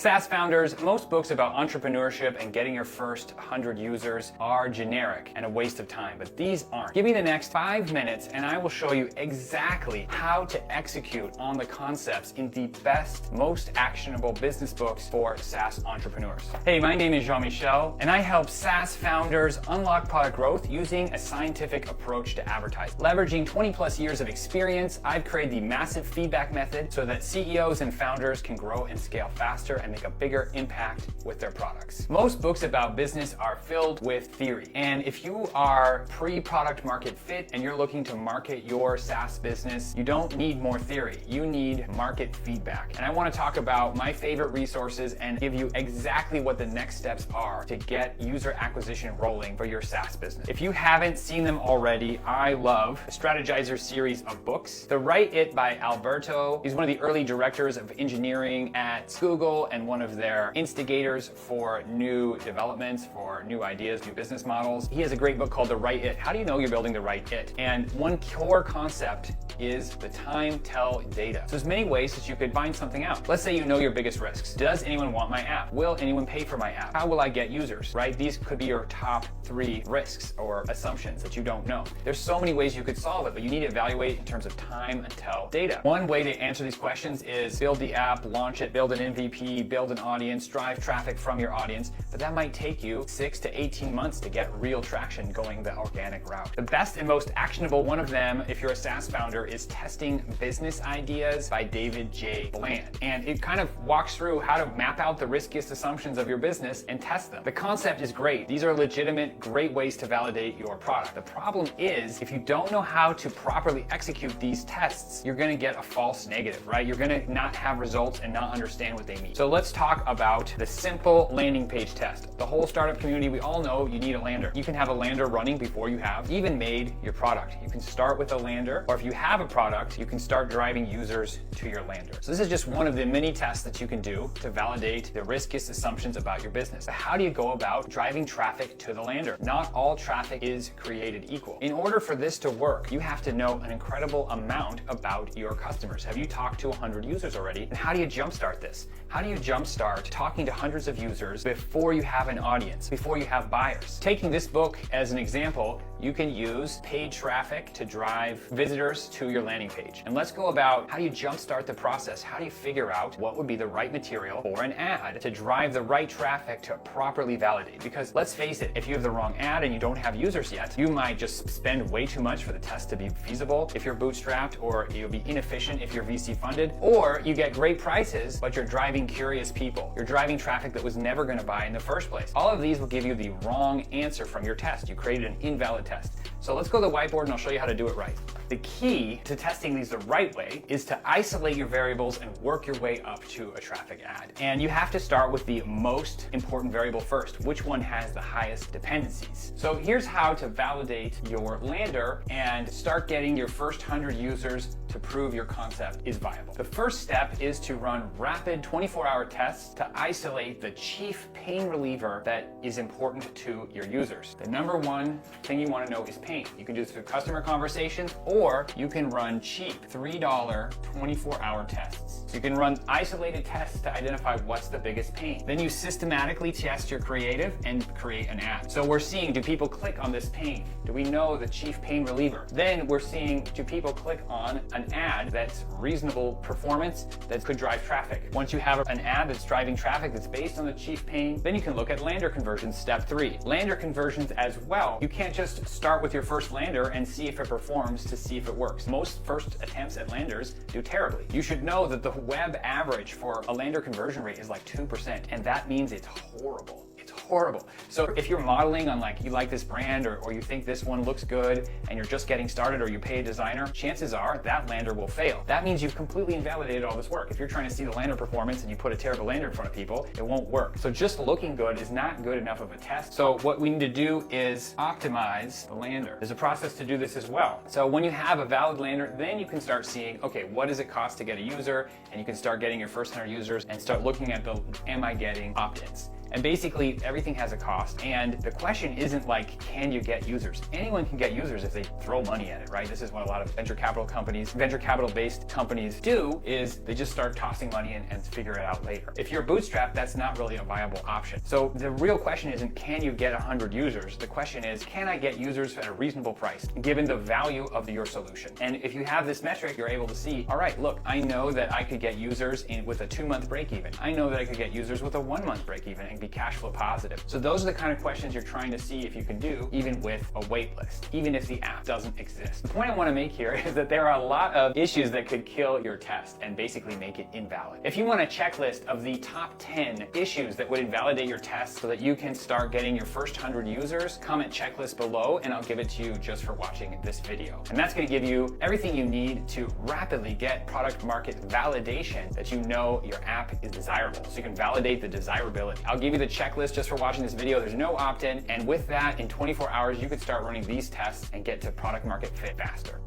SaaS founders, most books about entrepreneurship and getting your first 100 users are generic and a waste of time, but these aren't. Give me the next 5 minutes and I will show you exactly how to execute on the concepts in the best, most actionable business books for SaaS entrepreneurs. Hey, my name is Jean-Michel and I help SaaS founders unlock product growth using a scientific approach to advertising. Leveraging 20 plus years of experience, I've created the massive feedback method so that CEOs and founders can grow and scale faster and make a bigger impact with their products. Most books about business are filled with theory. And if you are pre-product market fit and you're looking to market your SaaS business, you don't need more theory. You need market feedback. And I want to talk about my favorite resources and give you exactly what the next steps are to get user acquisition rolling for your SaaS business. If you haven't seen them already, I love the Strategizer series of books. The Write It by Alberto. He's one of the early directors of engineering at Google and one of their instigators for new developments, for new ideas, new business models. He has a great book called The Write It. How do you know you're building the right it? And one core concept is the time tell data. So there's many ways that you could find something out. Let's say you know your biggest risks. Does anyone want my app? Will anyone pay for my app? How will I get users, right? These could be your top 3 risks or assumptions that you don't know. There's so many ways you could solve it, but you need to evaluate in terms of time tell data. One way to answer these questions is build the app, launch it, build an MVP, build an audience, drive traffic from your audience, but that might take you 6 to 18 months to get real traction going the organic route. The best and most actionable one of them, if you're a SaaS founder, is Testing Business Ideas by David J. Bland. And it kind of walks through how to map out the riskiest assumptions of your business and test them. The concept is great. These are legitimate, great ways to validate your product. The problem is, if you don't know how to properly execute these tests, you're gonna get a false negative, right? You're gonna not have results and not understand what they mean. So let's talk about the simple landing page test. The whole startup community, we all know you need a lander. You can have a lander running before you have even made your product. You can start with a lander, or if you have a product, you can start driving users to your lander. So this is just one of the many tests that you can do to validate the riskiest assumptions about your business. So how do you go about driving traffic to the lander? Not all traffic is created equal. In order for this to work, you have to know an incredible amount about your customers. Have you talked to 100 users already? And how do you jumpstart this? How do you jumpstart talking to hundreds of users before you have an audience, before you have buyers? Taking this book as an example, you can use paid traffic to drive visitors to your landing page. And let's go about how do you jumpstart the process? How do you figure out what would be the right material for an ad to drive the right traffic to properly validate? Because let's face it, if you have the wrong ad and you don't have users yet, you might just spend way too much for the test to be feasible if you're bootstrapped, or you'll be inefficient if you're VC funded, or you get great prices, but you're driving curious people. You're driving traffic that was never going to buy in the first place. All of these will give you the wrong answer from your test. You created an invalid test. So let's go to the whiteboard and I'll show you how to do it right. The key to testing these the right way is to isolate your variables and work your way up to a traffic ad. And you have to start with the most important variable first. Which one has the highest dependencies? So here's how to validate your lander and start getting your first 100 users to prove your concept is viable. The first step is to run rapid 24-hour tests to isolate the chief pain reliever that is important to your users. The number one thing you want to know is pain. You can do this through customer conversations, or you can run cheap $3 24-hour tests. You can run isolated tests to identify what's the biggest pain. Then you systematically test your creative and create an ad. So we're seeing, do people click on this pain? Do we know the chief pain reliever? Then we're seeing, do people click on an ad that's reasonable performance that could drive traffic? Once you have an ad that's driving traffic that's based on the chief pain, then you can look at lander conversions, step 3. Lander conversions as well. You can't just start with your first lander and see if it performs to see if it works. Most first attempts at landers do terribly. You should know that the web average for a lander conversion rate is like 2%, and that means it's horrible. It's horrible. So if you're modeling on like you like this brand or you think this one looks good and you're just getting started, or you pay a designer, chances are that lander will fail. That means you've completely invalidated all this work. If you're trying to see the lander performance and you put a terrible lander in front of people, it won't work. So just looking good is not good enough of a test. So what we need to do is optimize the lander. There's a process to do this as well. So when you have a valid lander, then you can start seeing, okay, what does it cost to get a user? And you can start getting your first 100 users and start looking at the, am I getting opt-ins? And basically everything has a cost. And the question isn't like, can you get users? Anyone can get users if they throw money at it, right? This is what a lot of venture capital based companies do, is they just start tossing money in and figure it out later. If you're bootstrapped, that's not really a viable option. So the real question isn't, can you get 100 users? The question is, can I get users at a reasonable price, given the value of your solution? And if you have this metric, you're able to see, all right, look, I know that I could get users with a 2-month break even. I know that I could get users with a 1-month break even and be cash flow positive. So those are the kind of questions you're trying to see if you can do, even with a wait list, even if the app doesn't exist. The point I want to make here is that there are a lot of issues that could kill your test and basically make it invalid. If you want a checklist of the top 10 issues that would invalidate your test so that you can start getting your first 100 users, comment checklist below and I'll give it to you just for watching this video. And that's going to give you everything you need to rapidly get product market validation that you know your app is desirable. So you can validate the desirability. I'll give you the checklist just for watching this video. There's no opt-in. And with that, in 24 hours, you could start running these tests and get to product market fit faster.